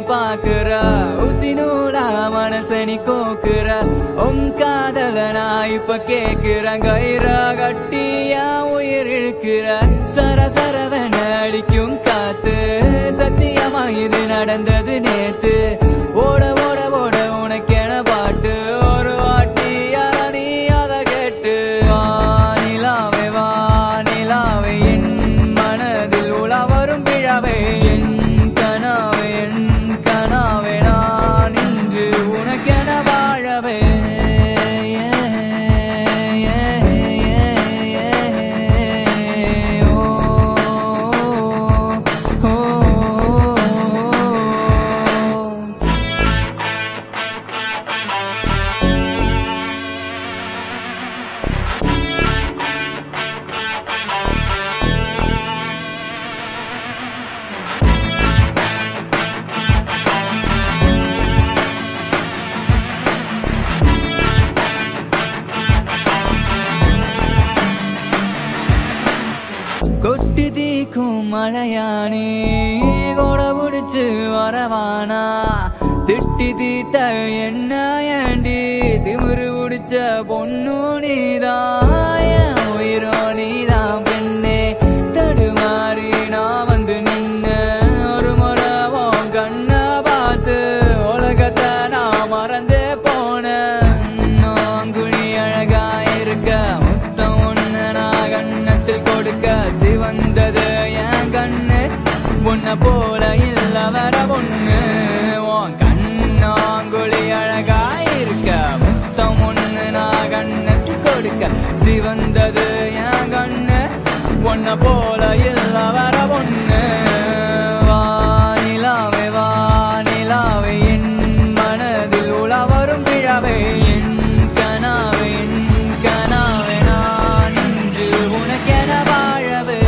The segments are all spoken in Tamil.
பாக்குற உசினூலா மனசனி கோக்குற உன் காதல நான் இப்ப கேக்குறேன் கயிறா கட்டியா உயிர் இழுக்கிற சரசரவன அடிக்கும் காத்து சத்தியமா இது நடந்தது நேத்து ஓட ஓட ஓட உனக்கென பாட்டு ஒரு வாட்டி யாரா நீ அத கேட்டு வானிலாவே வானிலாவே என் மனதில் உலா வரும் விழாவே என் கொட்டி தீக்கும் மழையானே கொட புடிச்சு வரவானா திட்டி தீத்த என்ன ஏண்டி திமிரு புடிச்ச பொண்ணு நீதான் உயிரோ நீதான் பெண்ணே தடுமாறி நான் வந்து நின்ன ஒரு முறை உன் கண்ண பார்த்து உலகத்தை நான் மறந்தே போனேன் குழி அழகா இருக்க முத்தம் ஒண்ணு நான் கண்ணத்தில் கொடுக்க சிவந்தது என் கண்ணு உன்னை போல இல்ல வர பொண்ணு உன் கண்ணாங்குழி அழகா இருக்க முத்தம் ஒண்ணு நான் கண்ணத்தில் கொடுக்க சிவந்தது என் கண்ணு உன்னை போல இல்ல வர பொண்ணு வானிலாவே வானிலாவே என் மனதில் உலா வரும் விழாவே என் கனாவே நான் இன்று உனக்கென வாழவே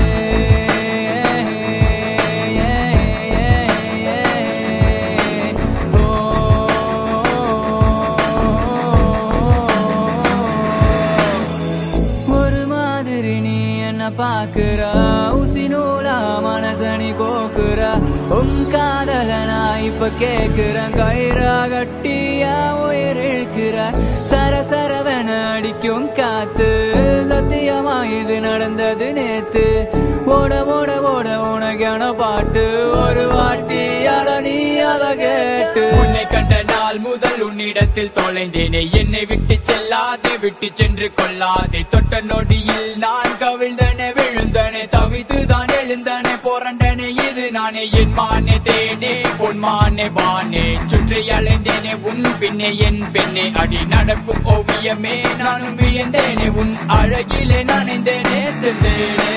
ஒரு மாதிரி நீ என்ன பாக்குற உசினூலா மனசனி கோக்குற உன் காதல நான் இப்ப கேக்குறேன் கயிறா கட்டியா உயிர் இழுக்கிற சரசரவன அடிக்கும் காத்து சத்தியமா இது நடந்தது நேத்து ஓட ஓட ஓட உனக்கான பாட்டு ஒரு வாட்டி அத நீ அத கேட்டு உன்னை கண்ட நாள் முதல் உன்னிடத்தில் தொலைந்தேனே என்னை விட்டு செல்லாதே விட்டு சென்று கொள்ளாதே தொட்ட நொடியில் நான் கவிழ்ந்தனே விழுந்தனே தவித்துதான் எழுந்தனே போரண்டனே இது நானே என் மானே தேனே பொன் மானே வானே சுற்றி அலைந்தேனே உன் பின்னே என் பெண்ணே அடி நடக்கும் ஓவியமே நானும் வியந்தேனே உன் அழகிலே நனைந்தேனே சென்றேனே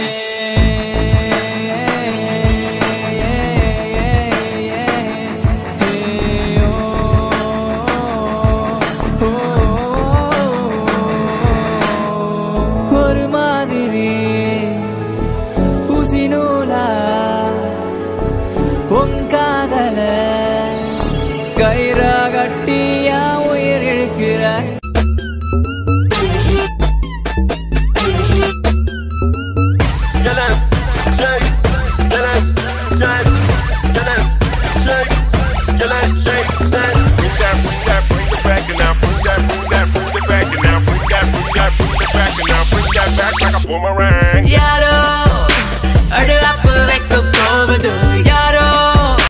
ஒரு மாதிரி உசினூலா உன் காதல கயிறா கட்டியா உயிர் இழுக்கிற Boomerang.